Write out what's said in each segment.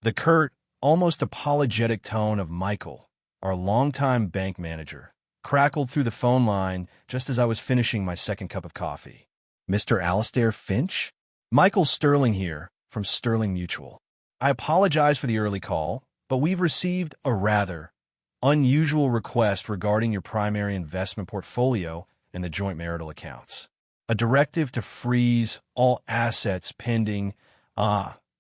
The curt, almost apologetic tone of Michael, our longtime bank manager, crackled through the phone line just as I was finishing my second cup of coffee. "Mr. Alastair Finch? Michael Sterling here, from Sterling Mutual. I apologize for the early call, but we've received a rather unusual request regarding your primary investment portfolio and the joint marital accounts. A directive to freeze all assets pending,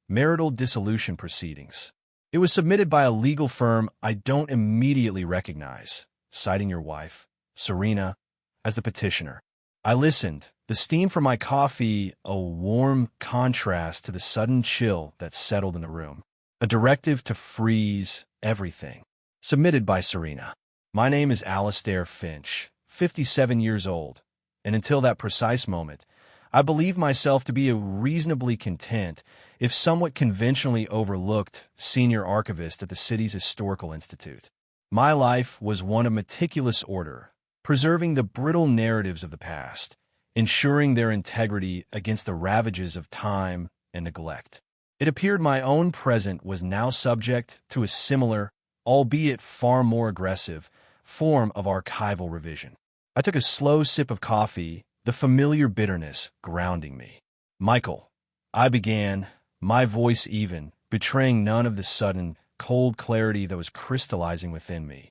marital dissolution proceedings. It was submitted by a legal firm I don't immediately recognize, citing your wife, Serena, as the petitioner." I listened, the steam from my coffee a warm contrast to the sudden chill that settled in the room. A directive to freeze everything. Submitted by Serena. My name is Alastair Finch, 57 years old, and until that precise moment, I believed myself to be a reasonably content, if somewhat conventionally overlooked, senior archivist at the city's Historical Institute. My life was one of meticulous order, preserving the brittle narratives of the past, ensuring their integrity against the ravages of time and neglect. It appeared my own present was now subject to a similar, albeit far more aggressive, form of archival revision. I took a slow sip of coffee, the familiar bitterness grounding me. "Michael," I began, my voice even, betraying none of the sudden, cold clarity that was crystallizing within me.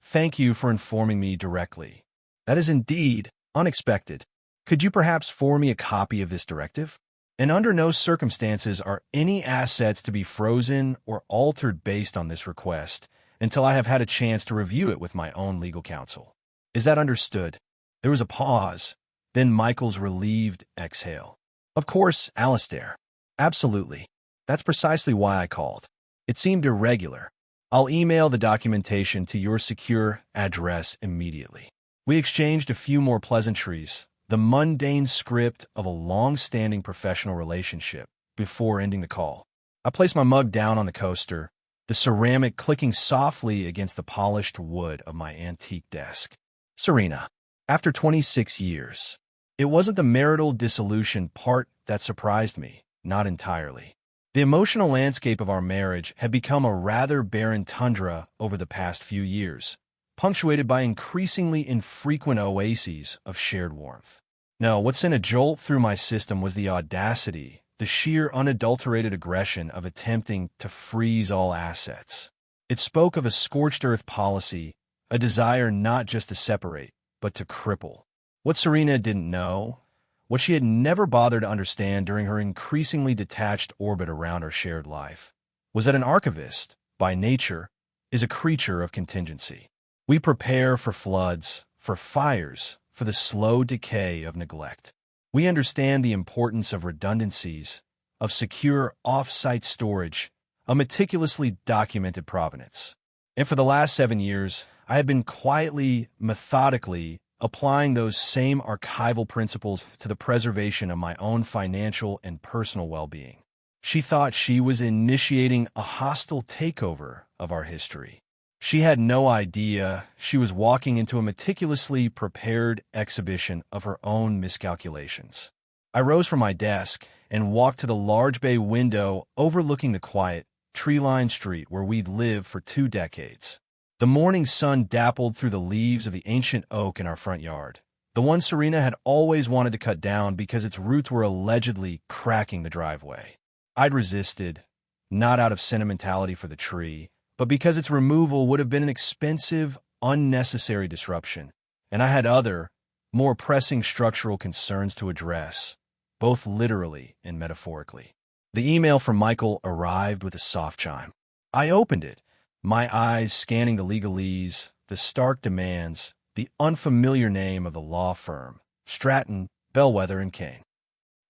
"Thank you for informing me directly. That is indeed unexpected. Could you perhaps forward me a copy of this directive? And under no circumstances are any assets to be frozen or altered based on this request until I have had a chance to review it with my own legal counsel. Is that understood?" There was a pause, then Michael's relieved exhale. "Of course, Alastair. Absolutely. That's precisely why I called. It seemed irregular. I'll email the documentation to your secure address immediately." We exchanged a few more pleasantries, the mundane script of a long-standing professional relationship, before ending the call. I placed my mug down on the coaster, the ceramic clicking softly against the polished wood of my antique desk. "Serena, after 26 years. It wasn't the marital dissolution part that surprised me, not entirely. The emotional landscape of our marriage had become a rather barren tundra over the past few years, punctuated by increasingly infrequent oases of shared warmth. No, what sent a jolt through my system was the audacity, the sheer unadulterated aggression of attempting to freeze all assets. It spoke of a scorched earth policy, a desire not just to separate, but to cripple. What Serena didn't know, what she had never bothered to understand during her increasingly detached orbit around our shared life, was that an archivist, by nature, is a creature of contingency. We prepare for floods, for fires, for the slow decay of neglect. We understand the importance of redundancies, of secure off-site storage, a meticulously documented provenance. And for the last 7 years, I have been quietly, methodically applying those same archival principles to the preservation of my own financial and personal well-being. She thought she was initiating a hostile takeover of our history. She had no idea she was walking into a meticulously prepared exhibition of her own miscalculations. I rose from my desk and walked to the large bay window overlooking the quiet, tree-lined street where we'd lived for 2 decades. The morning sun dappled through the leaves of the ancient oak in our front yard, the one Serena had always wanted to cut down because its roots were allegedly cracking the driveway. I'd resisted, not out of sentimentality for the tree, but because its removal would have been an expensive, unnecessary disruption, and I had other, more pressing structural concerns to address, both literally and metaphorically. The email from Michael arrived with a soft chime. I opened it, my eyes scanning the legalese, the stark demands, the unfamiliar name of the law firm, Stratton, Bellwether and Kane.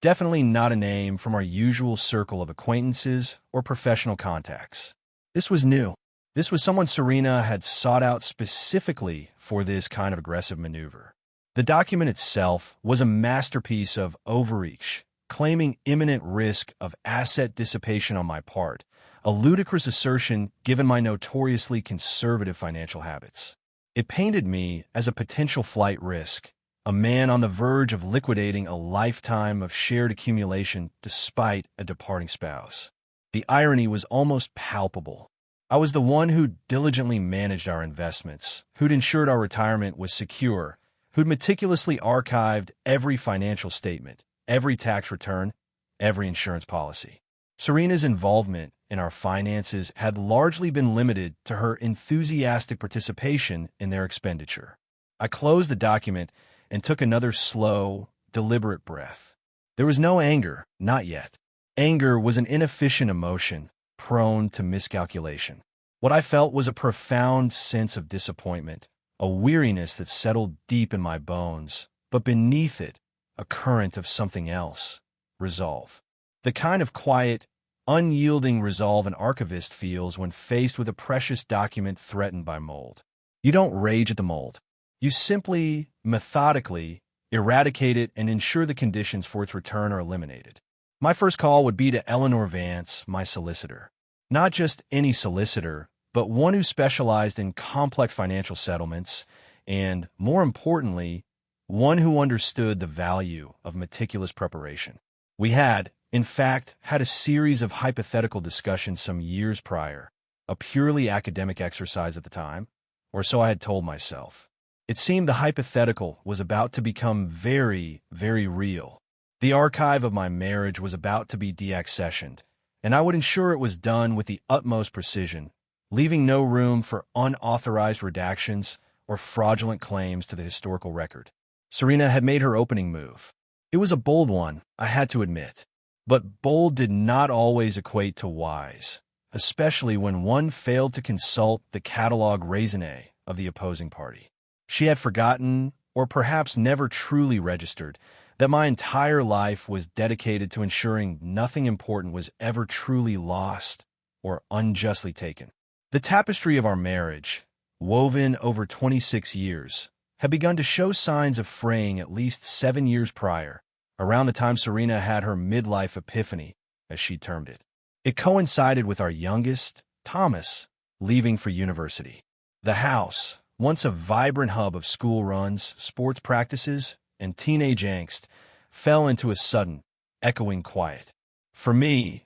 Definitely not a name from our usual circle of acquaintances or professional contacts. This was new. This was someone Serena had sought out specifically for this kind of aggressive maneuver. The document itself was a masterpiece of overreach, claiming imminent risk of asset dissipation on my part, a ludicrous assertion given my notoriously conservative financial habits. It painted me as a potential flight risk, a man on the verge of liquidating a lifetime of shared accumulation despite a departing spouse. The irony was almost palpable. I was the one who diligently managed our investments, who'd ensured our retirement was secure, who'd meticulously archived every financial statement, every tax return, every insurance policy. Serena's involvement in our finances had largely been limited to her enthusiastic participation in their expenditure. I closed the document and took another slow, deliberate breath. There was no anger, not yet. Anger was an inefficient emotion, prone to miscalculation. What I felt was a profound sense of disappointment, a weariness that settled deep in my bones, but beneath it, a current of something else, resolve. The kind of quiet, unyielding resolve an archivist feels when faced with a precious document threatened by mold. You don't rage at the mold. You simply, methodically, eradicate it and ensure the conditions for its return are eliminated. My first call would be to Eleanor Vance, my solicitor. Not just any solicitor, but one who specialized in complex financial settlements and, more importantly, one who understood the value of meticulous preparation. We had, in fact, had a series of hypothetical discussions some years prior, a purely academic exercise at the time, or so I had told myself. It seemed the hypothetical was about to become very, very real. The archive of my marriage was about to be deaccessioned, and I would ensure it was done with the utmost precision, leaving no room for unauthorized redactions or fraudulent claims to the historical record. Serena had made her opening move. It was a bold one, I had to admit. But bold did not always equate to wise, especially when one failed to consult the catalog raisonné of the opposing party. She had forgotten, or perhaps never truly registered, that my entire life was dedicated to ensuring nothing important was ever truly lost or unjustly taken. The tapestry of our marriage, woven over 26 years, had begun to show signs of fraying at least 7 years prior, around the time Serena had her midlife epiphany, as she termed it. It coincided with our youngest, Thomas, leaving for university. The house, once a vibrant hub of school runs, sports practices, and teenage angst, fell into a sudden, echoing quiet. For me,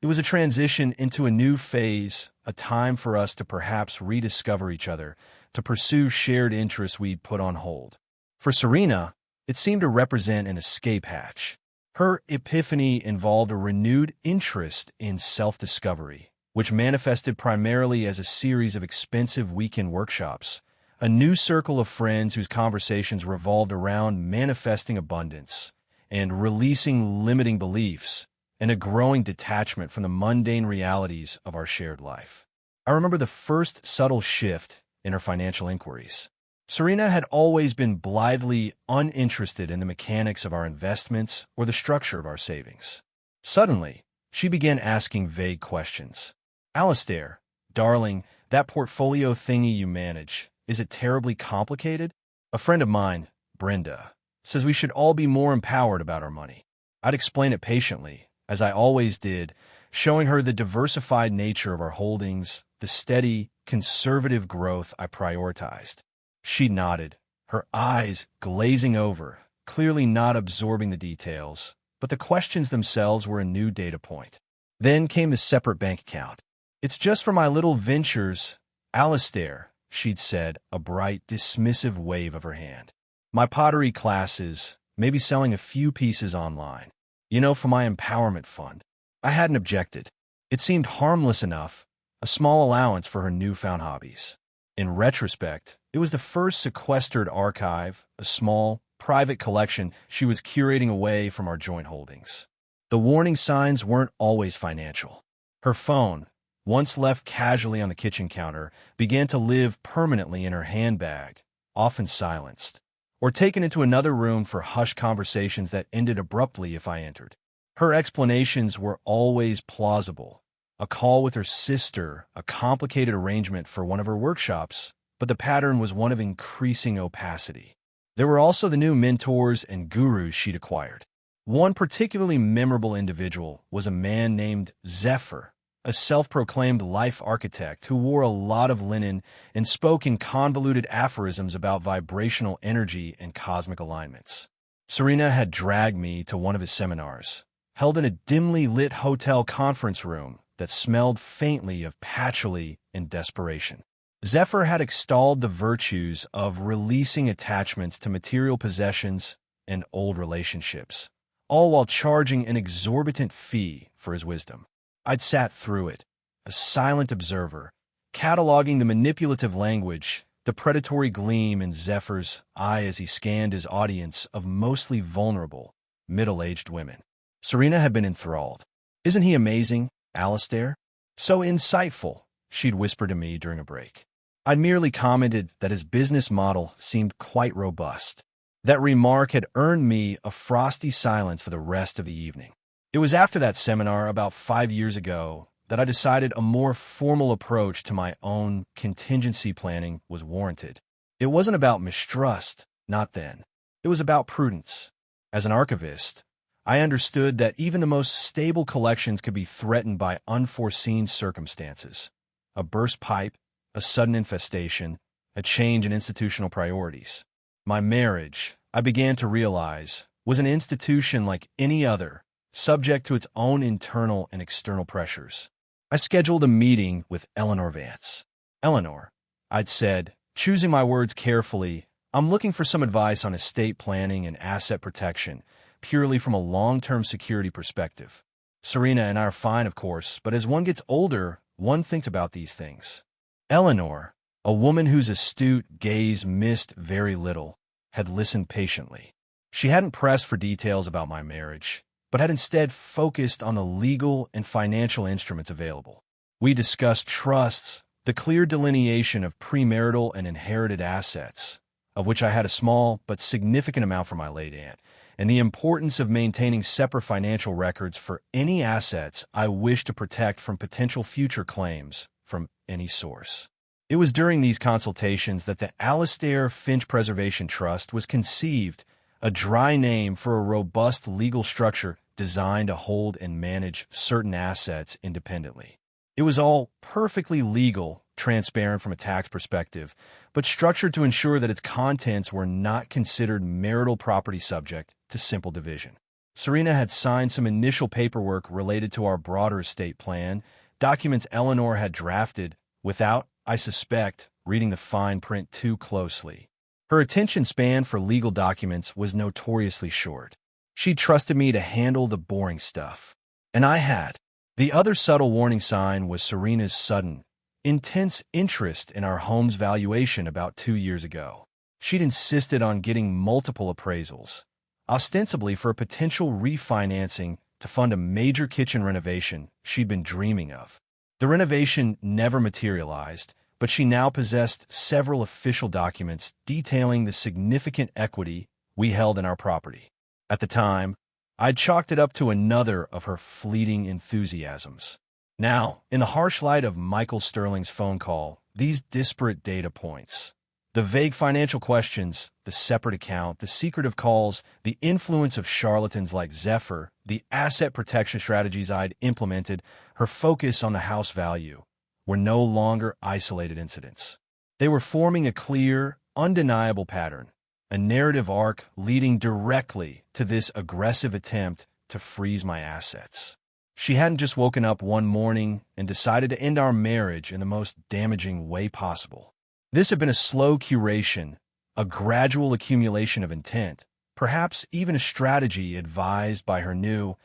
it was a transition into a new phase, a time for us to perhaps rediscover each other, to pursue shared interests we'd put on hold. For Serena, it seemed to represent an escape hatch. Her epiphany involved a renewed interest in self-discovery, which manifested primarily as a series of expensive weekend workshops, a new circle of friends whose conversations revolved around manifesting abundance and releasing limiting beliefs, and a growing detachment from the mundane realities of our shared life. I remember the first subtle shift in her financial inquiries. Serena had always been blithely uninterested in the mechanics of our investments or the structure of our savings. Suddenly, she began asking vague questions. "Alistair, darling, that portfolio thingy you manage, is it terribly complicated? A friend of mine, Brenda, says we should all be more empowered about our money." I'd explain it patiently, as I always did, showing her the diversified nature of our holdings, the steady, conservative growth I prioritized. She nodded, her eyes glazing over, clearly not absorbing the details, but the questions themselves were a new data point. Then came the separate bank account. "It's just for my little ventures, Alistair," she'd said, a bright, dismissive wave of her hand. "My pottery classes, maybe selling a few pieces online. You know, for my empowerment fund." I hadn't objected. It seemed harmless enough, a small allowance for her newfound hobbies. In retrospect, it was the first sequestered archive, a small, private collection she was curating away from our joint holdings. The warning signs weren't always financial. Her phone, once left casually on the kitchen counter, began to live permanently in her handbag, often silenced, or taken into another room for hushed conversations that ended abruptly if I entered. Her explanations were always plausible. A call with her sister, a complicated arrangement for one of her workshops, but the pattern was one of increasing opacity. There were also the new mentors and gurus she'd acquired. One particularly memorable individual was a man named Zephyr, a self-proclaimed life architect who wore a lot of linen and spoke in convoluted aphorisms about vibrational energy and cosmic alignments. Serena had dragged me to one of his seminars, held in a dimly lit hotel conference room that smelled faintly of patchouli and desperation. Zephyr had extolled the virtues of releasing attachments to material possessions and old relationships, all while charging an exorbitant fee for his wisdom. I'd sat through it, a silent observer, cataloging the manipulative language, the predatory gleam in Zephyr's eye as he scanned his audience of mostly vulnerable, middle-aged women. Serena had been enthralled. "Isn't he amazing, Alistair? So insightful," she'd whispered to me during a break. I'd merely commented that his business model seemed quite robust. That remark had earned me a frosty silence for the rest of the evening. It was after that seminar about 5 years ago that I decided a more formal approach to my own contingency planning was warranted. It wasn't about mistrust, not then. It was about prudence. As an archivist, I understood that even the most stable collections could be threatened by unforeseen circumstances. A burst pipe, a sudden infestation, a change in institutional priorities. My marriage, I began to realize, was an institution like any other, subject to its own internal and external pressures. I scheduled a meeting with Eleanor Vance. "Eleanor," I'd said, choosing my words carefully, "I'm looking for some advice on estate planning and asset protection, purely from a long-term security perspective. Serena and I are fine, of course, but as one gets older, one thinks about these things." Eleanor, a woman whose astute gaze missed very little, had listened patiently. She hadn't pressed for details about my marriage, but had instead focused on the legal and financial instruments available. We discussed trusts, the clear delineation of premarital and inherited assets, of which I had a small but significant amount from my late aunt, and the importance of maintaining separate financial records for any assets I wished to protect from potential future claims from any source. It was during these consultations that the Alistair Finch Preservation Trust was conceived, a dry name for a robust legal structure designed to hold and manage certain assets independently. It was all perfectly legal, transparent from a tax perspective, but structured to ensure that its contents were not considered marital property subject to simple division. Serena had signed some initial paperwork related to our broader estate plan, documents Eleanor had drafted without, I suspect, reading the fine print too closely. Her attention span for legal documents was notoriously short. She trusted me to handle the boring stuff. And I had. The other subtle warning sign was Serena's sudden, intense interest in our home's valuation about 2 years ago. She'd insisted on getting multiple appraisals, ostensibly for a potential refinancing to fund a major kitchen renovation she'd been dreaming of. The renovation never materialized, but she now possessed several official documents detailing the significant equity we held in our property. At the time, I'd chalked it up to another of her fleeting enthusiasms. Now, in the harsh light of Michael Sterling's phone call, these disparate data points, the vague financial questions, the separate account, the secretive calls, the influence of charlatans like Zephyr, the asset protection strategies I'd implemented, her focus on the house value, were no longer isolated incidents. They were forming a clear, undeniable pattern, a narrative arc leading directly to this aggressive attempt to freeze my assets. She hadn't just woken up one morning and decided to end our marriage in the most damaging way possible. This had been a slow curation, a gradual accumulation of intent, perhaps even a strategy advised by her new,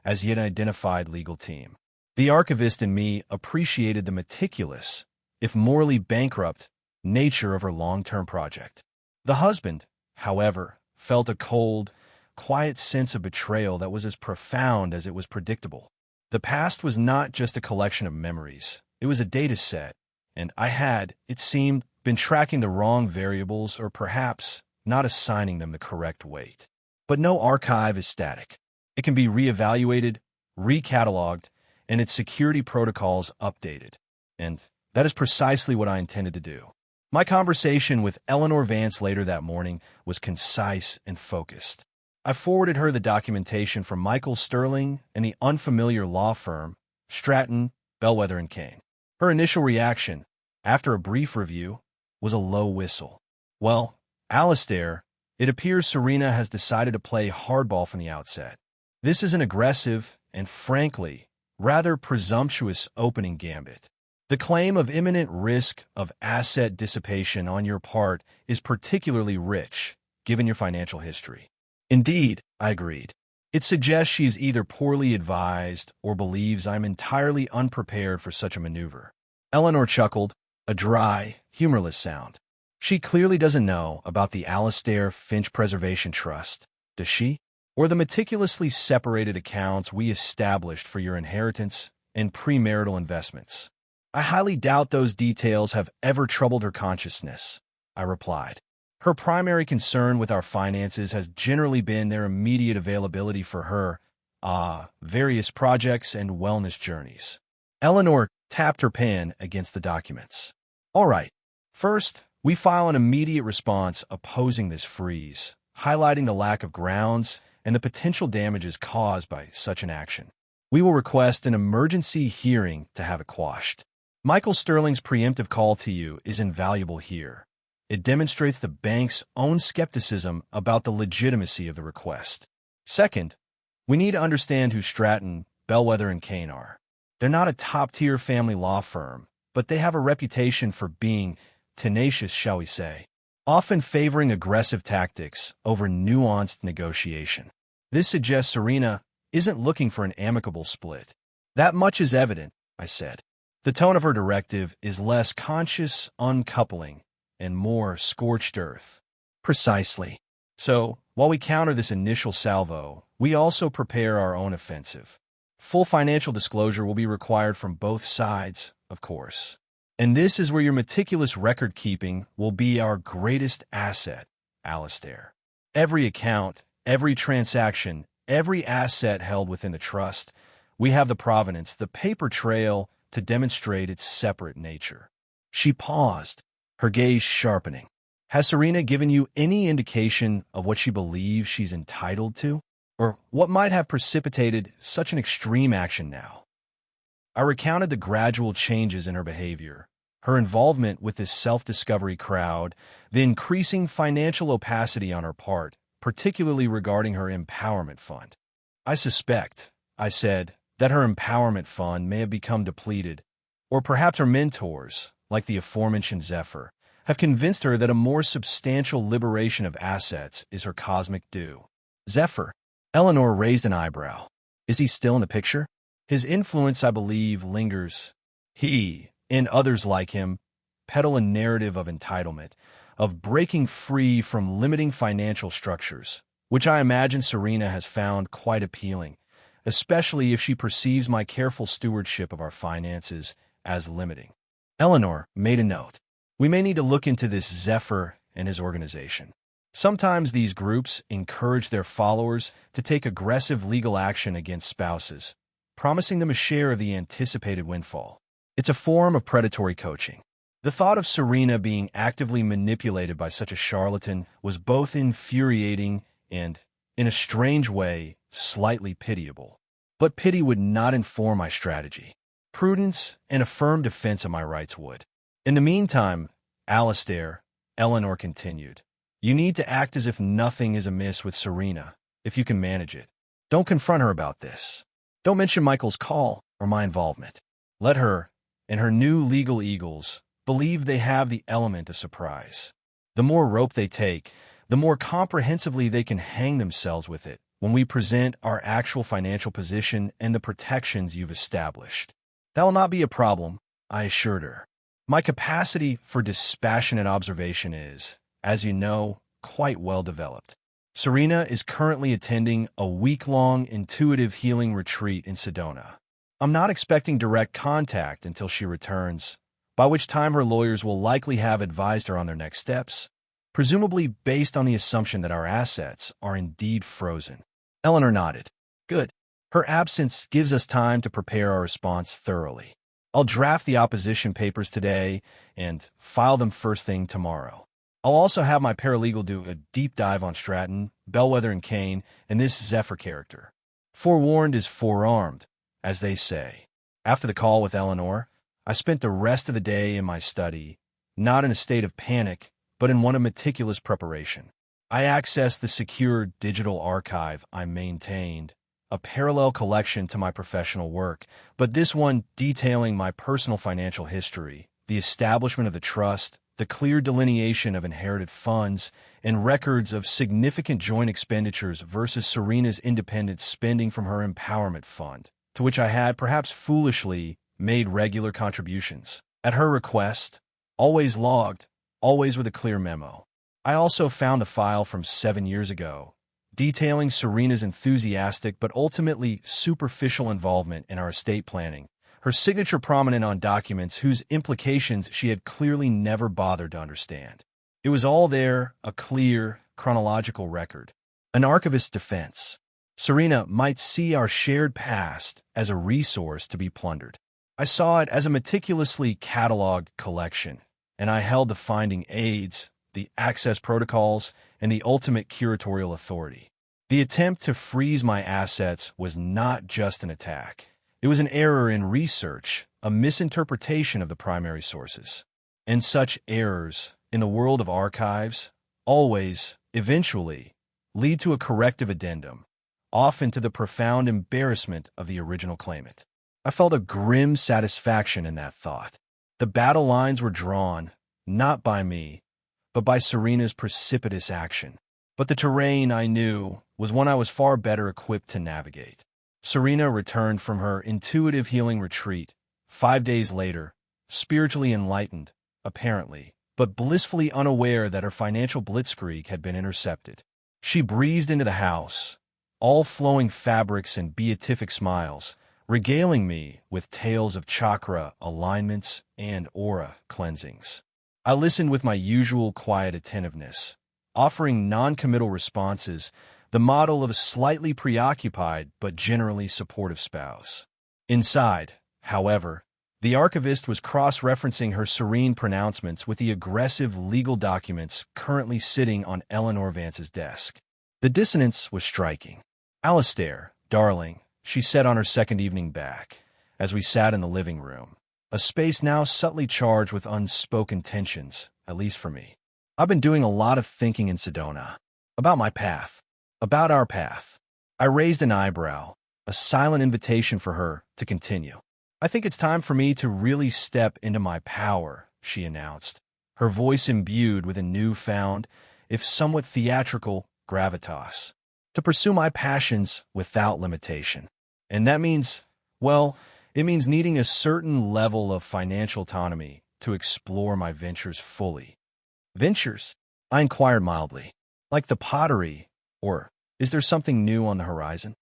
as yet identified legal team. The archivist in me appreciated the meticulous, if morally bankrupt, nature of her long-term project. The husband, however, felt a cold, quiet sense of betrayal that was as profound as it was predictable. The past was not just a collection of memories. It was a data set, and I had, it seemed, been tracking the wrong variables or perhaps not assigning them the correct weight. But no archive is static. It can be reevaluated, recatalogued, and its security protocols updated. And that is precisely what I intended to do. My conversation with Eleanor Vance later that morning was concise and focused. I forwarded her the documentation from Michael Sterling and the unfamiliar law firm, Stratton, Bellwether and Kane. Her initial reaction, after a brief review, was a low whistle. "Well, Alistair, it appears Serena has decided to play hardball from the outset. This is an aggressive and, frankly, rather presumptuous opening gambit. The claim of imminent risk of asset dissipation on your part is particularly rich, given your financial history. Indeed, I agreed. It suggests she is either poorly advised or believes I'm entirely unprepared for such a maneuver. Eleanor chuckled, a dry, humorless sound. She clearly doesn't know about the Alastair Finch Preservation Trust, does she? Or the meticulously separated accounts we established for your inheritance and premarital investments. I highly doubt those details have ever troubled her consciousness, I replied. Her primary concern with our finances has generally been their immediate availability for her, various projects and wellness journeys. Eleanor tapped her pen against the documents. All right. First, we file an immediate response opposing this freeze, highlighting the lack of grounds and the potential damages caused by such an action. We will request an emergency hearing to have it quashed. Michael Sterling's preemptive call to you is invaluable here. It demonstrates the bank's own skepticism about the legitimacy of the request. Second, we need to understand who Stratton, Bellwether, and Kane are. They're not a top-tier family law firm, but they have a reputation for being tenacious, shall we say, often favoring aggressive tactics over nuanced negotiation. This suggests Serena isn't looking for an amicable split. That much is evident, I said. The tone of her directive is less conscious uncoupling and more scorched earth. Precisely. So, while we counter this initial salvo, we also prepare our own offensive. Full financial disclosure will be required from both sides, of course. And this is where your meticulous record-keeping will be our greatest asset, Alastair. Every account, every transaction, every asset held within the trust, we have the provenance, the paper trail, to demonstrate its separate nature. She paused, her gaze sharpening. Has Serena given you any indication of what she believes she's entitled to? Or what might have precipitated such an extreme action now? I recounted the gradual changes in her behavior, her involvement with this self-discovery crowd, the increasing financial opacity on her part, particularly regarding her empowerment fund. I suspect, I said, that her empowerment fund may have become depleted, or perhaps her mentors, like the aforementioned Zephyr, have convinced her that a more substantial liberation of assets is her cosmic due. Zephyr? Eleanor raised an eyebrow. Is he still in the picture? His influence, I believe, lingers. He, and others like him, peddle a narrative of entitlement, of breaking free from limiting financial structures, which I imagine Serena has found quite appealing, especially if she perceives my careful stewardship of our finances as limiting. Eleanor made a note. We may need to look into this Zephyr and his organization. Sometimes these groups encourage their followers to take aggressive legal action against spouses, promising them a share of the anticipated windfall. It's a form of predatory coaching. The thought of Serena being actively manipulated by such a charlatan was both infuriating and, in a strange way, slightly pitiable. But pity would not inform my strategy. Prudence and a firm defense of my rights would. In the meantime, Alastair, Eleanor continued, you need to act as if nothing is amiss with Serena, if you can manage it. Don't confront her about this. Don't mention Michael's call or my involvement. Let her, and her new legal eagles, believe they have the element of surprise. The more rope they take, the more comprehensively they can hang themselves with it when we present our actual financial position and the protections you've established. That will not be a problem, I assured her. My capacity for dispassionate observation is, as you know, quite well developed. Serena is currently attending a week-long intuitive healing retreat in Sedona. I'm not expecting direct contact until she returns, by which time her lawyers will likely have advised her on their next steps, presumably based on the assumption that our assets are indeed frozen. Eleanor nodded. Good. Her absence gives us time to prepare our response thoroughly. I'll draft the opposition papers today and file them first thing tomorrow. I'll also have my paralegal do a deep dive on Stratton, Bellwether, and Kane, and this Zephyr character. Forewarned is forearmed, as they say. After the call with Eleanor, I spent the rest of the day in my study, not in a state of panic, but in one of meticulous preparation. I accessed the secure digital archive I maintained, a parallel collection to my professional work, but this one detailing my personal financial history, the establishment of the trust, the clear delineation of inherited funds, and records of significant joint expenditures versus Serena's independent spending from her empowerment fund, to which I had, perhaps foolishly, made regular contributions. At her request, always logged, always with a clear memo. I also found a file from 7 years ago, detailing Serena's enthusiastic but ultimately superficial involvement in our estate planning, her signature prominent on documents whose implications she had clearly never bothered to understand. It was all there, a clear, chronological record. An archivist's defense. Serena might see our shared past as a resource to be plundered. I saw it as a meticulously cataloged collection, and I held the finding aids, the access protocols, and the ultimate curatorial authority. The attempt to freeze my assets was not just an attack. It was an error in research, a misinterpretation of the primary sources. And such errors, in the world of archives, always, eventually, lead to a corrective addendum, often to the profound embarrassment of the original claimant. I felt a grim satisfaction in that thought. The battle lines were drawn, not by me, but by Serena's precipitous action. But the terrain, I knew, was one I was far better equipped to navigate. Serena returned from her intuitive healing retreat 5 days later, spiritually enlightened, apparently, but blissfully unaware that her financial blitzkrieg had been intercepted. She breezed into the house, all flowing fabrics and beatific smiles, regaling me with tales of chakra alignments and aura cleansings. I listened with my usual quiet attentiveness, offering non-committal responses, the model of a slightly preoccupied but generally supportive spouse. Inside, however, the archivist was cross-referencing her serene pronouncements with the aggressive legal documents currently sitting on Eleanor Vance's desk. The dissonance was striking. "Alistair, darling," she said on her second evening back, as we sat in the living room, a space now subtly charged with unspoken tensions, at least for me. "I've been doing a lot of thinking in Sedona. About my path. About our path." I raised an eyebrow, a silent invitation for her to continue. "I think it's time for me to really step into my power," she announced, her voice imbued with a newfound, if somewhat theatrical, gravitas. "To pursue my passions without limitation. And that means, well, it means needing a certain level of financial autonomy to explore my ventures fully." "Ventures?" I inquired mildly. "Like the pottery, or is there something new on the horizon?"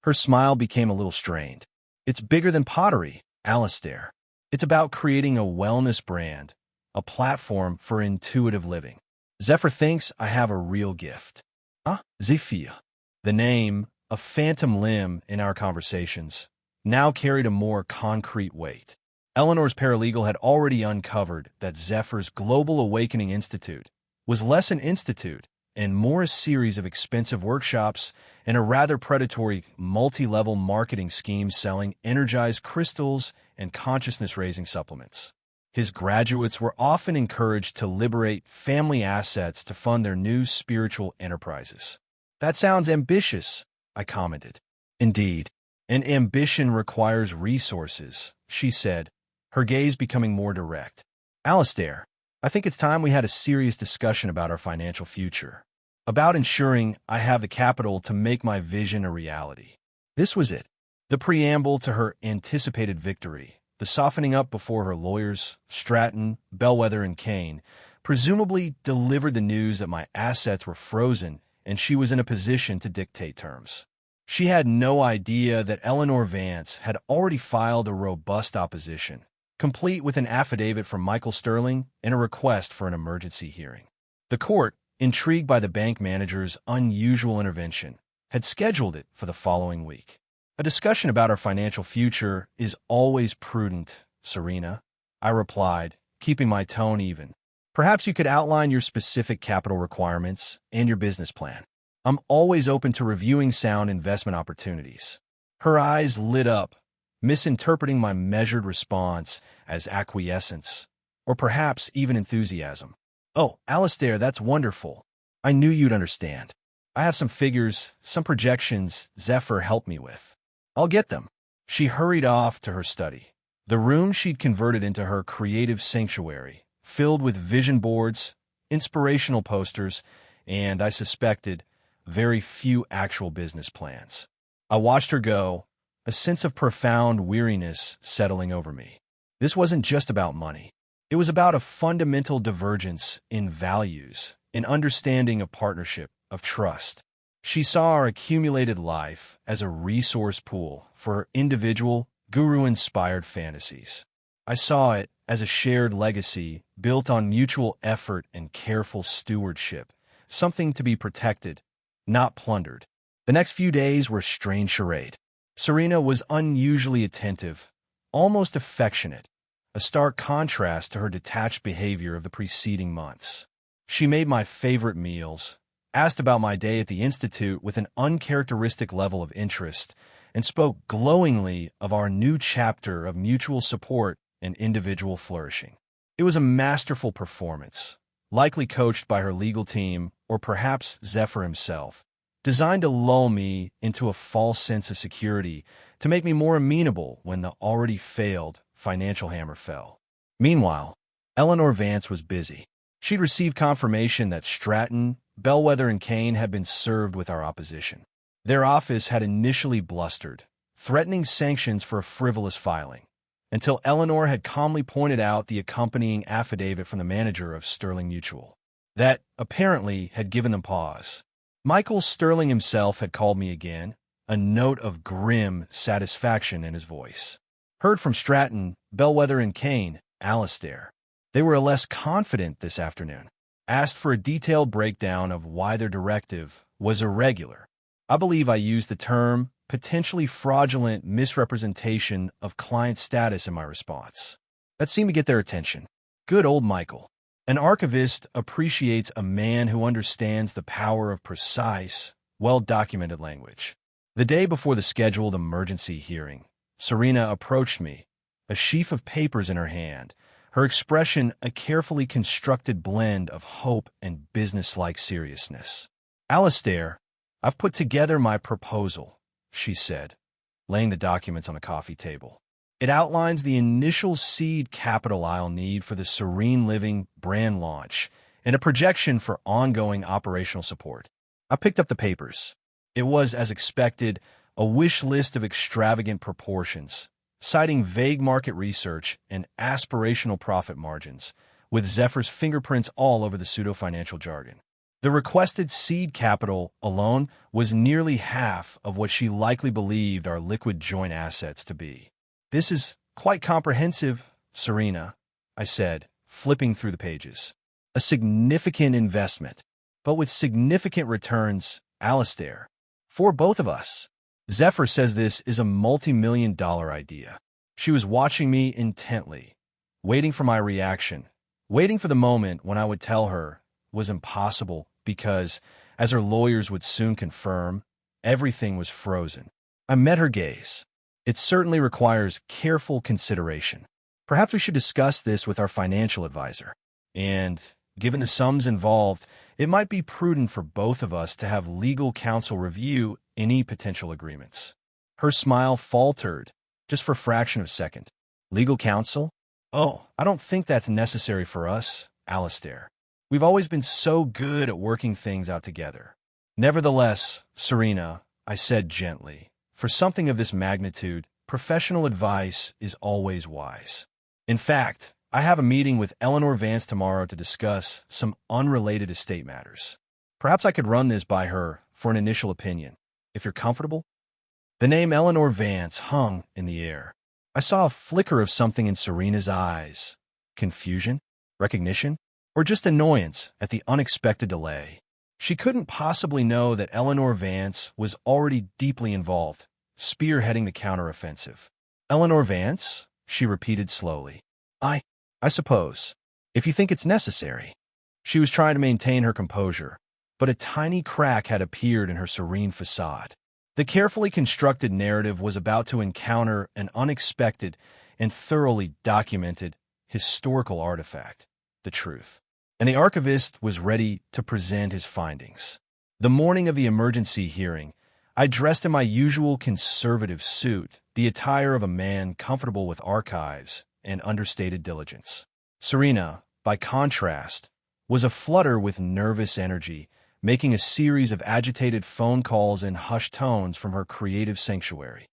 Her smile became a little strained. "It's bigger than pottery, Alistair. It's about creating a wellness brand, a platform for intuitive living. Zephyr thinks I have a real gift." "Ah, Zephyr." The name, a phantom limb in our conversations, now carried a more concrete weight. Eleanor's paralegal had already uncovered that Zephyr's Global Awakening Institute was less an institute and more a series of expensive workshops and a rather predatory multi-level marketing scheme selling energized crystals and consciousness-raising supplements. His graduates were often encouraged to liberate family assets to fund their new spiritual enterprises. "That sounds ambitious," I commented. "Indeed. And ambition requires resources," she said, her gaze becoming more direct. "Alistair, I think it's time we had a serious discussion about our financial future. About ensuring I have the capital to make my vision a reality." This was it. The preamble to her anticipated victory, the softening up before her lawyers, Stratton, Bellwether, and Kane, presumably delivered the news that my assets were frozen and she was in a position to dictate terms. She had no idea that Eleanor Vance had already filed a robust opposition, complete with an affidavit from Michael Sterling and a request for an emergency hearing. The court, intrigued by the bank manager's unusual intervention, had scheduled it for the following week. "A discussion about our financial future is always prudent, Serena," I replied, keeping my tone even. "Perhaps you could outline your specific capital requirements and your business plan. I'm always open to reviewing sound investment opportunities." Her eyes lit up, misinterpreting my measured response as acquiescence, or perhaps even enthusiasm. "Oh, Alistair, that's wonderful. I knew you'd understand." I have some figures, some projections Zephyr helped me with. I'll get them. She hurried off to her study. The room she'd converted into her creative sanctuary, filled with vision boards, inspirational posters, and, I suspected, very few actual business plans. I watched her go, a sense of profound weariness settling over me. This wasn't just about money. It was about a fundamental divergence in values, in understanding of partnership, of trust. She saw our accumulated life as a resource pool for her individual, guru-inspired fantasies. I saw it as a shared legacy built on mutual effort and careful stewardship, something to be protected, not plundered. The next few days were a strange charade. Serena was unusually attentive, almost affectionate, a stark contrast to her detached behavior of the preceding months. She made my favorite meals, asked about my day at the Institute with an uncharacteristic level of interest, and spoke glowingly of our new chapter of mutual support and individual flourishing. It was a masterful performance, likely coached by her legal team or perhaps Zephyr himself, designed to lull me into a false sense of security to make me more amenable when the already failed financial hammer fell. Meanwhile, Eleanor Vance was busy. She'd received confirmation that Stratton, Bellwether, and Kane had been served with our opposition. Their office had initially blustered, threatening sanctions for a frivolous filing, until Eleanor had calmly pointed out the accompanying affidavit from the manager of Sterling Mutual. That, apparently, had given them pause. Michael Sterling himself had called me again, a note of grim satisfaction in his voice. Heard from Stratton, Bellwether, and Kane, Alastair. They were less confident this afternoon. Asked for a detailed breakdown of why their directive was irregular. I believe I used the term potentially fraudulent misrepresentation of client status in my response. That seemed to get their attention. Good old Michael. An archivist appreciates a man who understands the power of precise, well-documented language. The day before the scheduled emergency hearing, Serena approached me, a sheaf of papers in her hand, her expression a carefully constructed blend of hope and businesslike seriousness. Alastair, I've put together my proposal, she said, laying the documents on a coffee table. It outlines the initial seed capital I'll need for the Serene Living brand launch and a projection for ongoing operational support. I picked up the papers. It was, as expected, a wish list of extravagant proportions, citing vague market research and aspirational profit margins, with Zephyr's fingerprints all over the pseudo-financial jargon. The requested seed capital alone was nearly half of what she likely believed our liquid joint assets to be. This is quite comprehensive, Serena, I said, flipping through the pages. A significant investment, but with significant returns, Alastair. For both of us. Zephyr says this is a multi-million-dollar idea. She was watching me intently, waiting for my reaction, waiting for the moment when I would tell her it was impossible because, as her lawyers would soon confirm, everything was frozen. I met her gaze. It certainly requires careful consideration. Perhaps we should discuss this with our financial advisor. And, given the sums involved, it might be prudent for both of us to have legal counsel review any potential agreements. Her smile faltered, just for a fraction of a second. Legal counsel? Oh, I don't think that's necessary for us, Alastair. We've always been so good at working things out together. Nevertheless, Serena, I said gently, for something of this magnitude, professional advice is always wise. In fact, I have a meeting with Eleanor Vance tomorrow to discuss some unrelated estate matters. Perhaps I could run this by her for an initial opinion, if you're comfortable. The name Eleanor Vance hung in the air. I saw a flicker of something in Serena's eyes. Confusion? Recognition? Or just annoyance at the unexpected delay. She couldn't possibly know that Eleanor Vance was already deeply involved, spearheading the counteroffensive. Eleanor Vance? She repeated slowly. I suppose, if you think it's necessary. She was trying to maintain her composure, but a tiny crack had appeared in her serene facade. The carefully constructed narrative was about to encounter an unexpected and thoroughly documented historical artifact, the truth. And the archivist was ready to present his findings. The morning of the emergency hearing, I dressed in my usual conservative suit, the attire of a man comfortable with archives and understated diligence. Serena, by contrast, was aflutter with nervous energy, making a series of agitated phone calls in hushed tones from her creative sanctuary.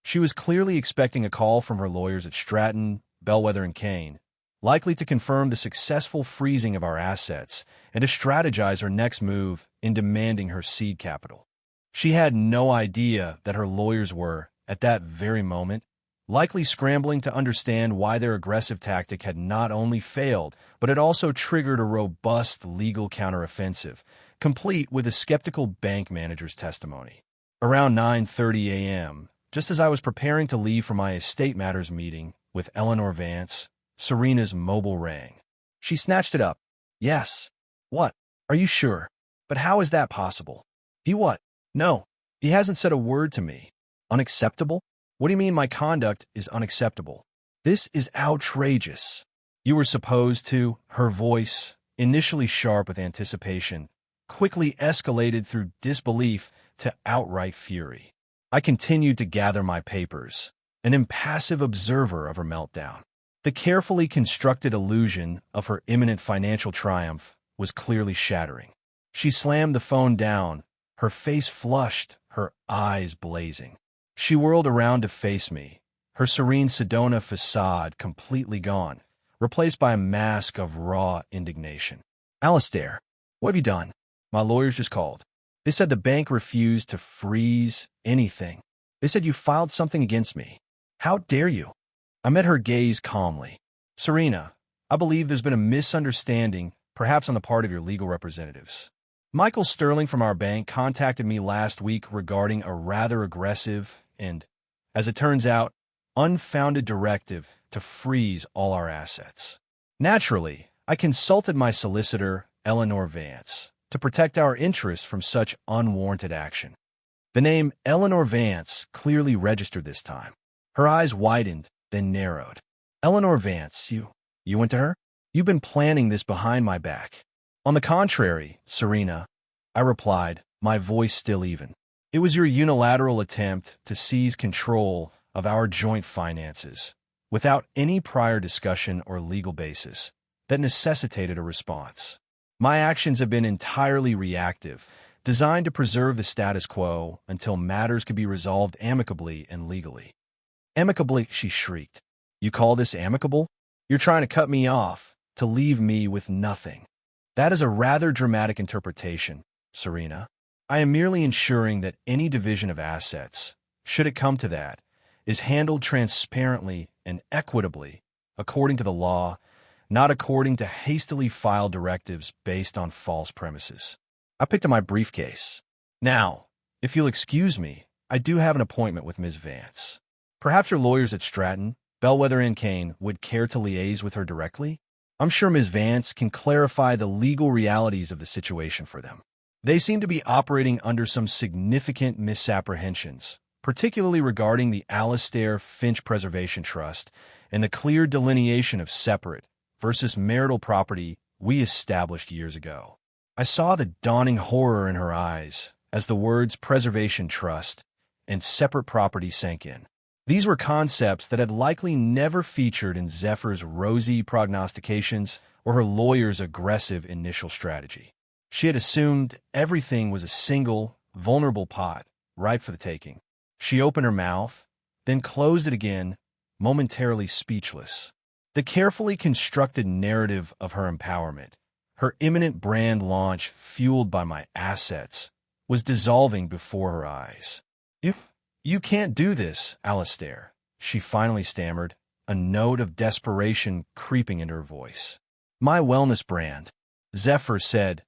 She was clearly expecting a call from her lawyers at Stratton, Bellwether, and Kane, likely to confirm the successful freezing of our assets and to strategize her next move in demanding her seed capital. She had no idea that her lawyers were, at that very moment, likely scrambling to understand why their aggressive tactic had not only failed, but had also triggered a robust legal counteroffensive, complete with a skeptical bank manager's testimony. Around 9:30 a.m., just as I was preparing to leave for my estate matters meeting with Eleanor Vance, Serena's mobile rang. She snatched it up. Yes. What? Are you sure? But how is that possible? He what? No. He hasn't said a word to me. Unacceptable? What do you mean my conduct is unacceptable? This is outrageous. You were supposed to, her voice, initially sharp with anticipation, quickly escalated through disbelief to outright fury. I continued to gather my papers, an impassive observer of her meltdown. The carefully constructed illusion of her imminent financial triumph was clearly shattering. She slammed the phone down, her face flushed, her eyes blazing. She whirled around to face me, her serene Sedona facade completely gone, replaced by a mask of raw indignation. Alistair, what have you done? My lawyers just called. They said the bank refused to freeze anything. They said you filed something against me. How dare you? I met her gaze calmly. Serena, I believe there's been a misunderstanding, perhaps on the part of your legal representatives. Michael Sterling from our bank contacted me last week regarding a rather aggressive and, as it turns out, unfounded directive to freeze all our assets. Naturally, I consulted my solicitor, Eleanor Vance, to protect our interests from such unwarranted action. The name Eleanor Vance clearly registered this time. Her eyes widened, then narrowed. Eleanor Vance, you went to her? You've been planning this behind my back. On the contrary, Serena, I replied, my voice still even. It was your unilateral attempt to seize control of our joint finances, without any prior discussion or legal basis, that necessitated a response. My actions have been entirely reactive, designed to preserve the status quo until matters could be resolved amicably and legally. Amicably, she shrieked. You call this amicable? You're trying to cut me off, to leave me with nothing. That is a rather dramatic interpretation, Serena. I am merely ensuring that any division of assets, should it come to that, is handled transparently and equitably, according to the law, not according to hastily filed directives based on false premises. I picked up my briefcase. Now, if you'll excuse me, I do have an appointment with Ms. Vance. Perhaps your lawyers at Stratton, Bellwether, and Kane would care to liaise with her directly? I'm sure Ms. Vance can clarify the legal realities of the situation for them. They seem to be operating under some significant misapprehensions, particularly regarding the Alistair Finch Preservation Trust and the clear delineation of separate versus marital property we established years ago. I saw the dawning horror in her eyes as the words preservation trust and separate property sank in. These were concepts that had likely never featured in Zephyr's rosy prognostications or her lawyer's aggressive initial strategy. She had assumed everything was a single, vulnerable pot, ripe for the taking. She opened her mouth, then closed it again, momentarily speechless. The carefully constructed narrative of her empowerment, her imminent brand launch fueled by my assets, was dissolving before her eyes. You can't do this, Alistair, she finally stammered, a note of desperation creeping into her voice. My wellness brand, Zephyr said.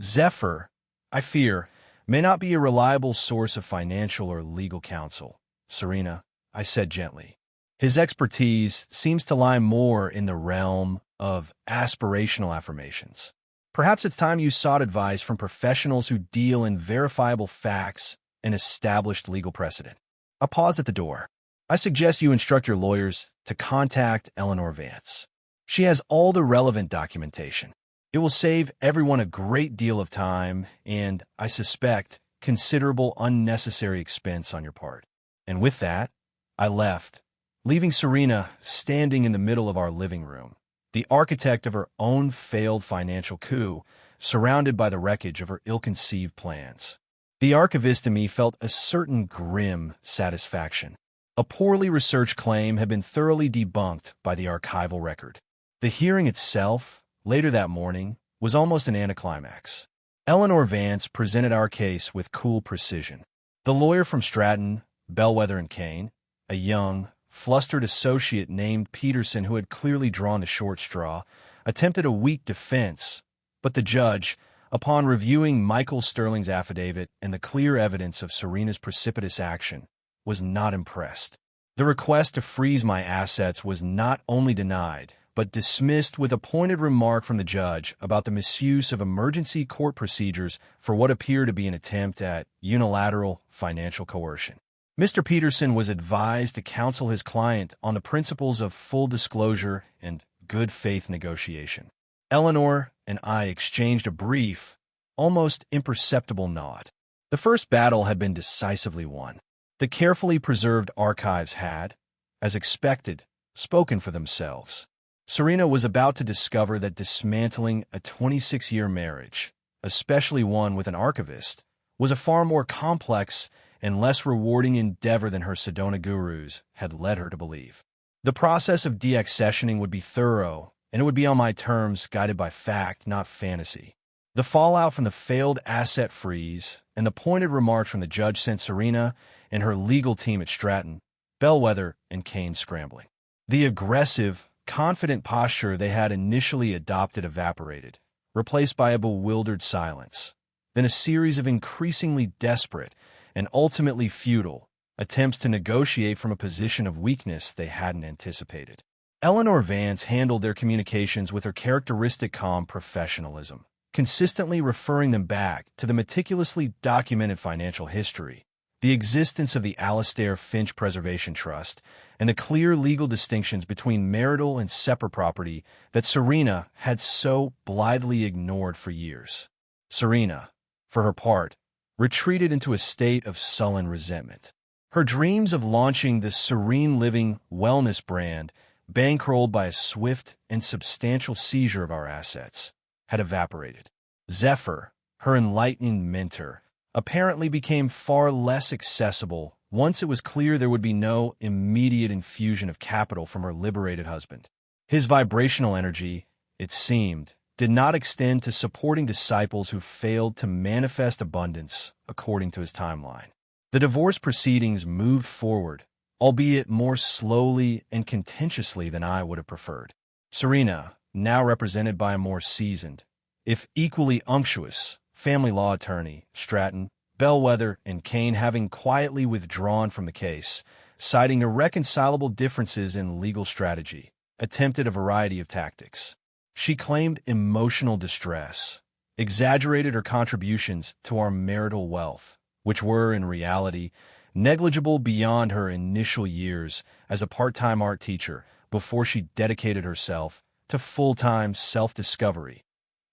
Zephyr, I fear, may not be a reliable source of financial or legal counsel, Serena, I said gently. His expertise seems to lie more in the realm of aspirational affirmations. Perhaps it's time you sought advice from professionals who deal in verifiable facts and established legal precedent. I paused at the door. I suggest you instruct your lawyers to contact Eleanor Vance. She has all the relevant documentation. It will save everyone a great deal of time and, I suspect, considerable unnecessary expense on your part. And with that, I left, leaving Serena standing in the middle of our living room, the architect of her own failed financial coup, surrounded by the wreckage of her ill-conceived plans. The archivist in me felt a certain grim satisfaction. A poorly researched claim had been thoroughly debunked by the archival record. The hearing itself, later that morning, was almost an anticlimax. Eleanor Vance presented our case with cool precision. The lawyer from Stratton, Bellwether and Kane, a young, flustered associate named Peterson who had clearly drawn the short straw, attempted a weak defense, but the judge, upon reviewing Michael Sterling's affidavit and the clear evidence of Serena's precipitous action, was not impressed. The request to freeze my assets was not only denied, but dismissed with a pointed remark from the judge about the misuse of emergency court procedures for what appeared to be an attempt at unilateral financial coercion. Mr. Peterson was advised to counsel his client on the principles of full disclosure and good faith negotiation. Eleanor and I exchanged a brief, almost imperceptible nod. The first battle had been decisively won. The carefully preserved archives had, as expected, spoken for themselves. Serena was about to discover that dismantling a 26-year marriage, especially one with an archivist, was a far more complex and less rewarding endeavor than her Sedona gurus had led her to believe. The process of deaccessioning would be thorough, and it would be on my terms, guided by fact, not fantasy. The fallout from the failed asset freeze and the pointed remarks from the judge sent Serena and her legal team at Stratton, Bellwether, and Kane scrambling. The aggressive, confident posture they had initially adopted evaporated, replaced by a bewildered silence. Then a series of increasingly desperate and ultimately futile attempts to negotiate from a position of weakness they hadn't anticipated. Eleanor Vance handled their communications with her characteristic calm professionalism, consistently referring them back to the meticulously documented financial history, the existence of the Alastair Finch Preservation Trust, and the clear legal distinctions between marital and separate property that Serena had so blithely ignored for years. Serena, for her part, retreated into a state of sullen resentment. Her dreams of launching the Serene Living wellness brand, bankrolled by a swift and substantial seizure of our assets, had evaporated. Zephyr, her enlightening mentor, apparently became far less accessible once it was clear there would be no immediate infusion of capital from her liberated husband. His vibrational energy, it seemed, did not extend to supporting disciples who failed to manifest abundance according to his timeline. The divorce proceedings moved forward, albeit more slowly and contentiously than I would have preferred. Serena, now represented by a more seasoned, if equally unctuous, family law attorney, Stratton, Bellwether, and Kane having quietly withdrawn from the case, citing irreconcilable differences in legal strategy, attempted a variety of tactics. She claimed emotional distress, exaggerated her contributions to our marital wealth, which were, in reality, negligible beyond her initial years as a part-time art teacher before she dedicated herself to full-time self-discovery,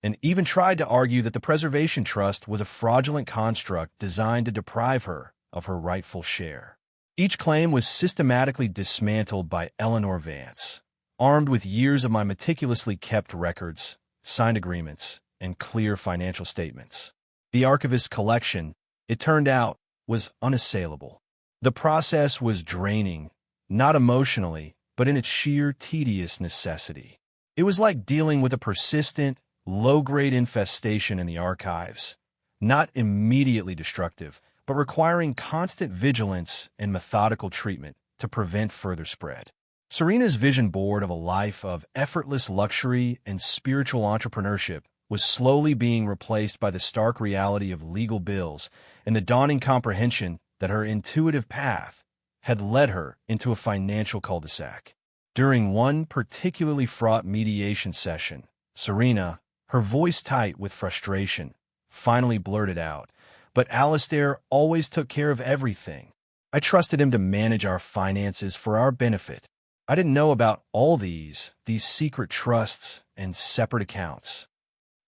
and even tried to argue that the Preservation Trust was a fraudulent construct designed to deprive her of her rightful share. Each claim was systematically dismantled by Eleanor Vance, armed with years of my meticulously kept records, signed agreements, and clear financial statements. The archivist's collection, it turned out, was unassailable. The process was draining, not emotionally, but in its sheer tedious necessity. It was like dealing with a persistent, low-grade infestation in the archives, not immediately destructive, but requiring constant vigilance and methodical treatment to prevent further spread. Serena's vision board of a life of effortless luxury and spiritual entrepreneurship was slowly being replaced by the stark reality of legal bills and the dawning comprehension that her intuitive path had led her into a financial cul-de-sac. During one particularly fraught mediation session, Serena, her voice tight with frustration, finally blurted out, "But Alastair always took care of everything. I trusted him to manage our finances for our benefit. I didn't know about all these secret trusts and separate accounts."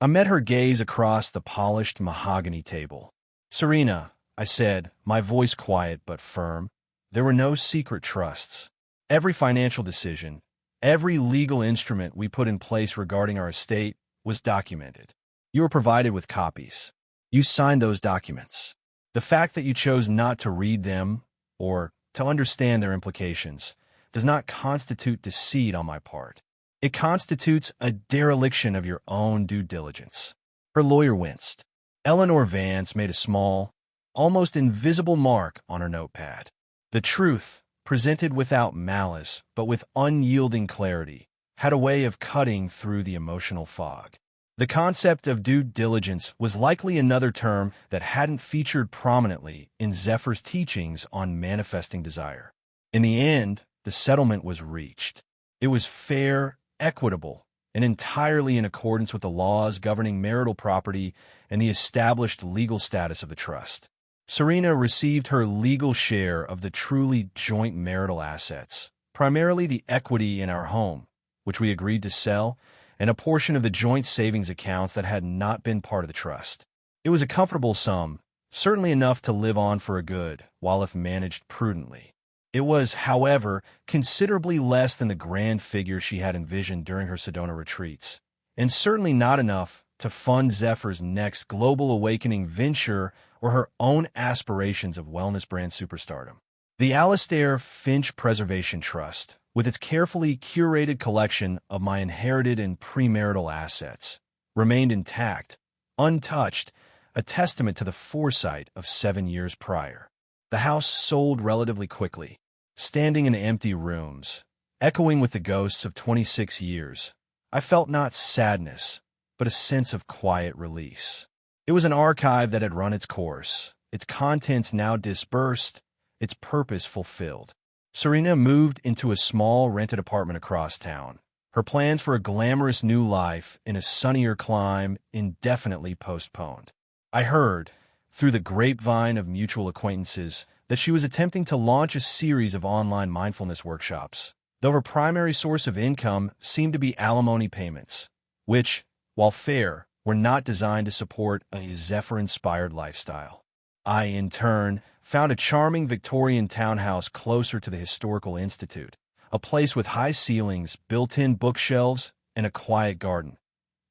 I met her gaze across the polished mahogany table. "Serena," I said, my voice quiet but firm, "there were no secret trusts. Every financial decision, every legal instrument we put in place regarding our estate was documented. You were provided with copies. You signed those documents. The fact that you chose not to read them or to understand their implications does not constitute deceit on my part. It constitutes a dereliction of your own due diligence." Her lawyer winced. Eleanor Vance made a small, almost invisible mark on her notepad. The truth, presented without malice but with unyielding clarity, had a way of cutting through the emotional fog. The concept of due diligence was likely another term that hadn't featured prominently in Zephyr's teachings on manifesting desire. In the end, the settlement was reached. It was fair, equitable, and entirely in accordance with the laws governing marital property and the established legal status of the trust. Serena received her legal share of the truly joint marital assets, primarily the equity in our home, which we agreed to sell, and a portion of the joint savings accounts that had not been part of the trust. It was a comfortable sum, certainly enough to live on for a good, while if managed prudently. It was, however, considerably less than the grand figure she had envisioned during her Sedona retreats, and certainly not enough to fund Zephyr's next global awakening venture or her own aspirations of wellness brand superstardom. The Alastair Finch Preservation Trust, with its carefully curated collection of my inherited and premarital assets, remained intact, untouched, a testament to the foresight of 7 years prior. The house sold relatively quickly, standing in empty rooms, echoing with the ghosts of 26 years. I felt not sadness, but a sense of quiet release. It was an archive that had run its course, its contents now dispersed, its purpose fulfilled. Serena moved into a small rented apartment across town, her plans for a glamorous new life in a sunnier clime indefinitely postponed. I heard, through the grapevine of mutual acquaintances, that she was attempting to launch a series of online mindfulness workshops, though her primary source of income seemed to be alimony payments, which, while fair, were not designed to support a Zephyr-inspired lifestyle. I, in turn, found a charming Victorian townhouse closer to the Historical Institute, a place with high ceilings, built-in bookshelves, and a quiet garden,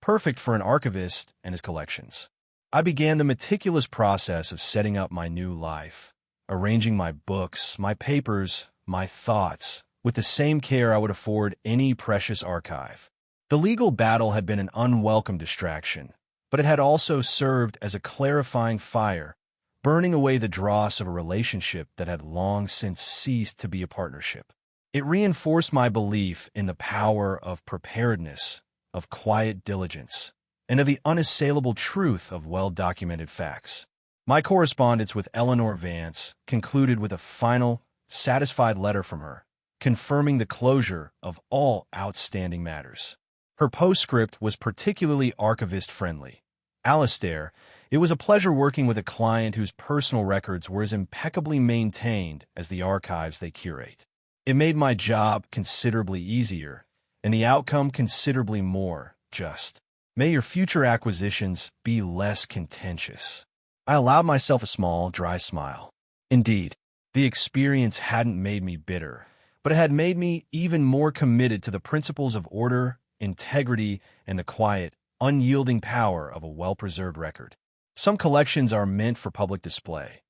perfect for an archivist and his collections. I began the meticulous process of setting up my new life, arranging my books, my papers, my thoughts, with the same care I would afford any precious archive. The legal battle had been an unwelcome distraction, but it had also served as a clarifying fire, burning away the dross of a relationship that had long since ceased to be a partnership. It reinforced my belief in the power of preparedness, of quiet diligence, and of the unassailable truth of well-documented facts. My correspondence with Eleanor Vance concluded with a final, satisfied letter from her, confirming the closure of all outstanding matters. Her postscript was particularly archivist-friendly. "Alastair, it was a pleasure working with a client whose personal records were as impeccably maintained as the archives they curate. It made my job considerably easier, and the outcome considerably more just. May your future acquisitions be less contentious." I allowed myself a small, dry smile. Indeed, the experience hadn't made me bitter, but it had made me even more committed to the principles of order, integrity, and the quiet, unyielding power of a well-preserved record. Some collections are meant for public display.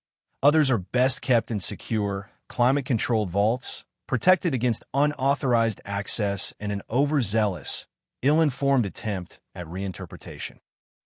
Others are best kept in secure, climate-controlled vaults, protected against unauthorized access and an overzealous, ill-informed attempt at reinterpretation.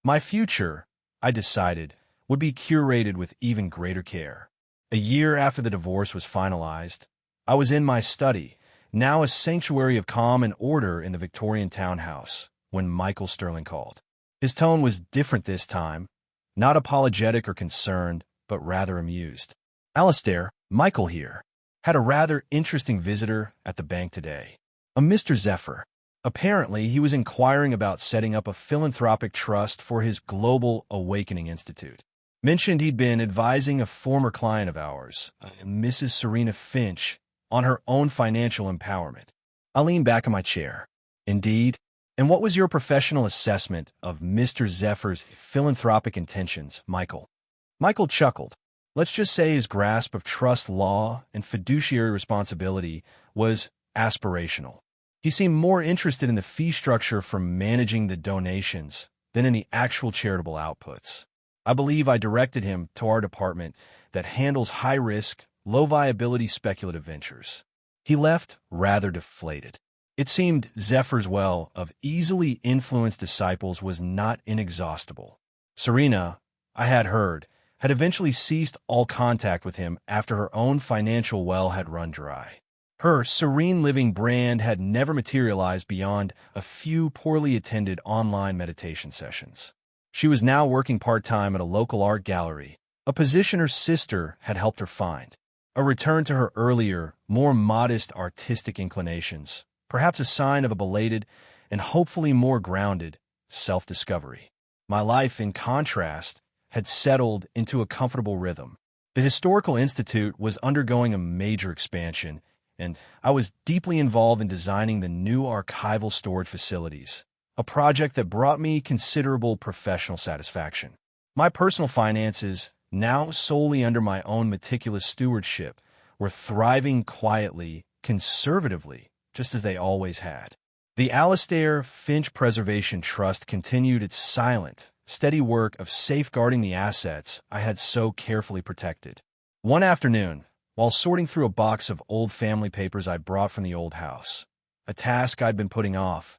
My future, I decided, would be curated with even greater care. A year after the divorce was finalized, I was in my study, now a sanctuary of calm and order in the Victorian townhouse, when Michael Sterling called. His tone was different this time, not apologetic or concerned, but rather amused. "Alastair, Michael here. Had a rather interesting visitor at the bank today. A Mr. Zephyr. Apparently, he was inquiring about setting up a philanthropic trust for his Global Awakening Institute. Mentioned he'd been advising a former client of ours, Mrs. Serena Finch, on her own financial empowerment." I leaned back in my chair. Indeed, And what was your professional assessment of Mr. Zephyr's philanthropic intentions, Michael? Michael chuckled. Let's just say his grasp of trust law and fiduciary responsibility was aspirational. He seemed more interested in the fee structure for managing the donations than in the actual charitable outputs. I believe I directed him to our department that handles high-risk, low-viability speculative ventures. He left rather deflated. It seemed Zephyr's well of easily influenced disciples was not inexhaustible. Serena, I had heard, had eventually ceased all contact with him after her own financial well had run dry. Her serene living brand had never materialized beyond a few poorly attended online meditation sessions. She was now working part-time at a local art gallery, a position her sister had helped her find. A return to her earlier, more modest artistic inclinations, perhaps a sign of a belated and hopefully more grounded self-discovery. My life, in contrast, had settled into a comfortable rhythm. The Historical Institute was undergoing a major expansion, and I was deeply involved in designing the new archival storage facilities, a project that brought me considerable professional satisfaction. My personal finances, now solely under my own meticulous stewardship, were thriving quietly, conservatively, just as they always had. The Alastair Finch Preservation Trust continued its silent, steady work of safeguarding the assets I had so carefully protected. One afternoon, while sorting through a box of old family papers I'd brought from the old house, a task I'd been putting off,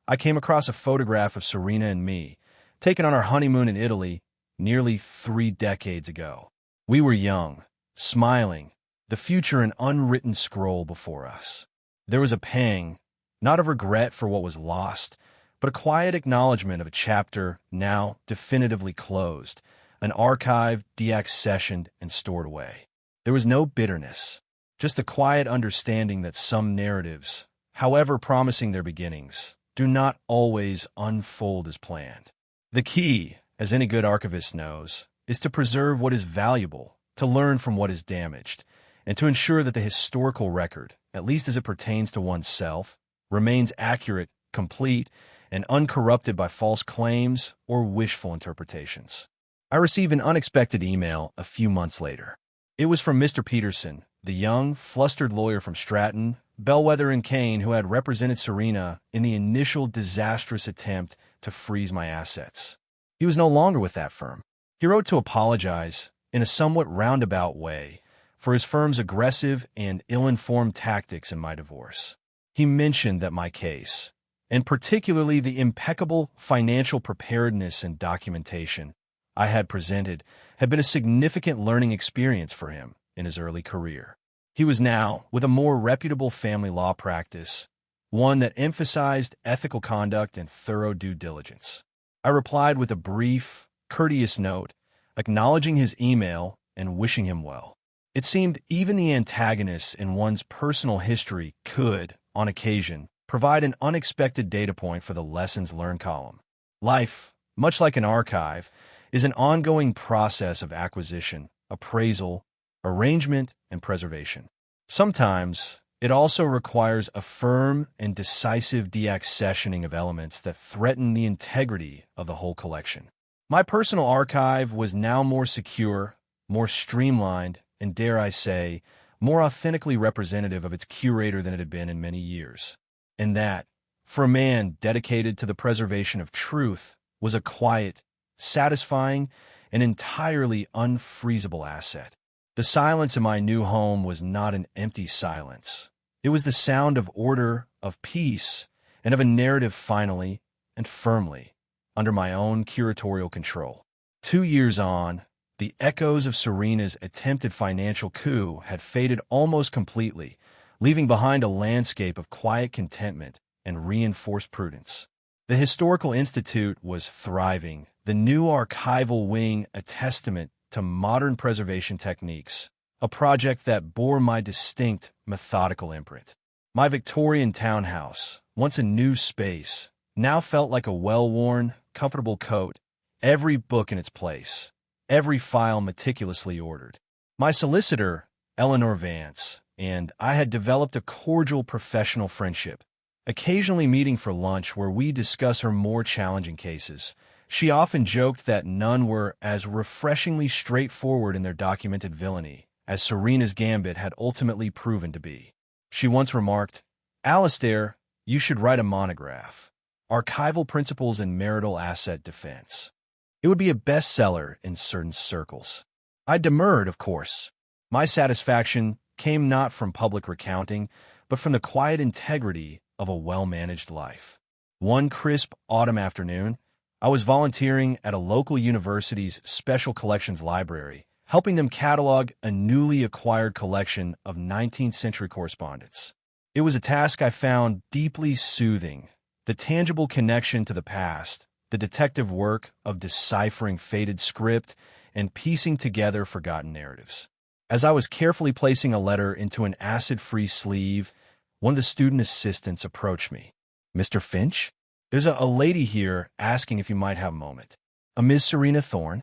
I came across a photograph of Serena and me, taken on our honeymoon in Italy nearly 3 decades ago. We were young, smiling, the future an unwritten scroll before us. There was a pang, not of regret for what was lost, but a quiet acknowledgement of a chapter now definitively closed, an archive deaccessioned and stored away. There was no bitterness, just the quiet understanding that some narratives, however promising their beginnings, do not always unfold as planned. The key, as any good archivist knows, is to preserve what is valuable, to learn from what is damaged, and to ensure that the historical record, at least as it pertains to oneself, remains accurate, complete, and uncorrupted by false claims or wishful interpretations. I received an unexpected email a few months later. It was from Mr. Peterson, the young, flustered lawyer from Stratton, Bellwether and Kane who had represented Serena in the initial disastrous attempt to freeze my assets. He was no longer with that firm. He wrote to apologize, in a somewhat roundabout way, for his firm's aggressive and ill-informed tactics in my divorce. He mentioned that my case, and particularly the impeccable financial preparedness and documentation I had presented, had been a significant learning experience for him in his early career. He was now with a more reputable family law practice, one that emphasized ethical conduct and thorough due diligence. I replied with a brief, courteous note, acknowledging his email and wishing him well. It seemed even the antagonists in one's personal history could, on occasion, provide an unexpected data point for the lessons learned column. Life, much like an archive, is an ongoing process of acquisition, appraisal, arrangement, and preservation. Sometimes, it also requires a firm and decisive deaccessioning of elements that threaten the integrity of the whole collection. My personal archive was now more secure, more streamlined, and dare I say, more authentically representative of its curator than it had been in many years. And that, for a man dedicated to the preservation of truth, was a quiet, satisfying, and entirely unfreezable asset. The silence in my new home was not an empty silence. It was the sound of order, of peace, and of a narrative finally and firmly under my own curatorial control. 2 years on, the echoes of Serena's attempted financial coup had faded almost completely, leaving behind a landscape of quiet contentment and reinforced prudence. The Historical Institute was thriving, the new archival wing a testament to modern preservation techniques, a project that bore my distinct, methodical imprint. My Victorian townhouse, once a new space, now felt like a well-worn, comfortable coat, every book in its place, every file meticulously ordered. My solicitor, Eleanor Vance, and I had developed a cordial professional friendship, occasionally meeting for lunch where we discuss her more challenging cases. She often joked that none were as refreshingly straightforward in their documented villainy as Serena's gambit had ultimately proven to be. She once remarked, "Alistair, you should write a monograph. Archival Principles in Marital Asset Defense. It would be a bestseller in certain circles." I demurred, of course. My satisfaction came not from public recounting, but from the quiet integrity of a well-managed life. One crisp autumn afternoon, I was volunteering at a local university's special collections library, helping them catalog a newly acquired collection of 19th-century correspondence. It was a task I found deeply soothing, the tangible connection to the past, the detective work of deciphering faded script and piecing together forgotten narratives. As I was carefully placing a letter into an acid-free sleeve, one of the student assistants approached me. "Mr. Finch? There's a lady here asking if you might have a moment." "A Miss Serena Thorne?"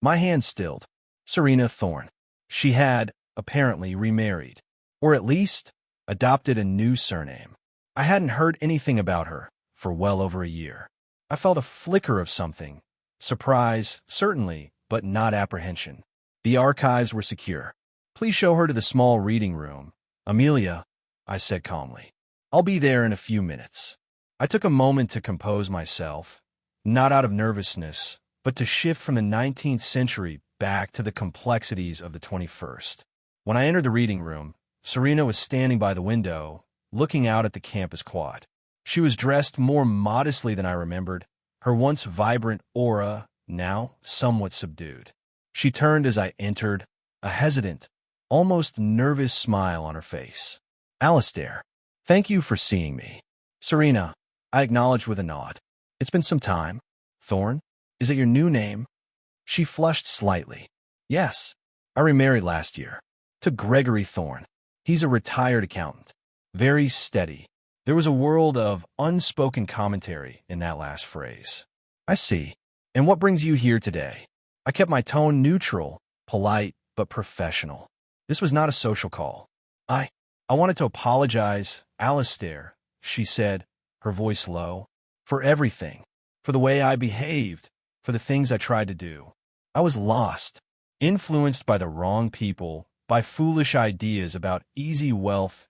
My hand stilled. Serena Thorne. She had, apparently, remarried, or at least adopted a new surname. I hadn't heard anything about her for well over a year. I felt a flicker of something. Surprise, certainly, but not apprehension. The archives were secure. "Please show her to the small reading room. Amelia," I said calmly. "I'll be there in a few minutes." I took a moment to compose myself, not out of nervousness, but to shift from the 19th century back to the complexities of the 21st. When I entered the reading room, Serena was standing by the window, looking out at the campus quad. She was dressed more modestly than I remembered, her once vibrant aura now somewhat subdued. She turned as I entered, a hesitant, almost nervous smile on her face. "Alistair, thank you for seeing me." "Serena," I acknowledged with a nod. "It's been some time." "Thorne? Is it your new name?" She flushed slightly. "Yes, I remarried last year. To Gregory Thorne. He's a retired accountant. Very steady." There was a world of unspoken commentary in that last phrase. "I see. And what brings you here today?" I kept my tone neutral, polite, but professional. This was not a social call. I wanted to apologize, Alistair," she said, her voice low, "for everything, for the way I behaved, for the things I tried to do. I was lost, influenced by the wrong people, by foolish ideas about easy wealth